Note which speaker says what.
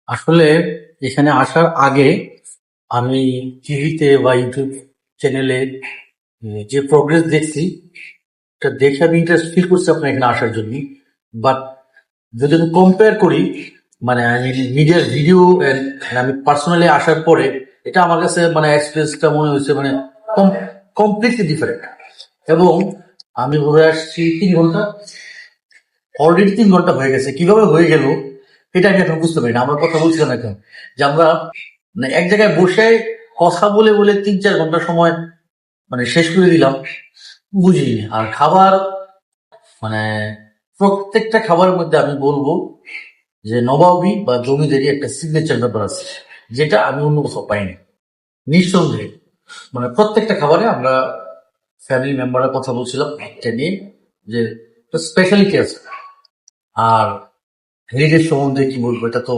Speaker 1: আসলে এখানে আসার আগে আমি টিভিতে বা ইউটিউব চ্যানেলে যে প্রোগ্রেস দেখছি, এটা দেখে আমি ইন্টারেস্ট ফিল করছি আপনার এখানে আসার জন্য। বাট যদি আমি কম্পেয়ার করি, মানে আমি নিজের ভিডিও আমি পার্সোনালি আসার পরে, এটা আমার কাছে মানে এক্সপিরিয়েন্সটা মনে হয়েছে মানে কমপ্লিটলি ডিফারেন্ট। এবং আমি ঘুরে আসছি 3 ঘন্টা, অলরেডি 3 ঘন্টা হয়ে গেছে। কিভাবে হয়ে গেল এটা আমি এখন বুঝতে পারি না। আমরা কথা বলছিলাম এখন যে আমরা মানে এক জায়গায় বসে কথা বলে বলে 3-4 ঘন্টা সময় মানে শেষ করে দিলাম, বুঝিনি। আর খাবার মানে প্রত্যেকটা খাবারের মধ্যে আমি বলবো যে নবাবী বা জমিদারি একটা সিগনেচার ব্যাপার আছে, যেটা আমি অন্য কোথাও পাইনি নিঃসন্দেহে। মানে প্রত্যেকটা খাবারে আমরা ফ্যামিলি মেম্বারের কথা বলছিলাম একটা নিয়ে, যে স্পেশালিটি আছে। আর হেরিটেজ সম্বন্ধে কি বলবো, এটা তো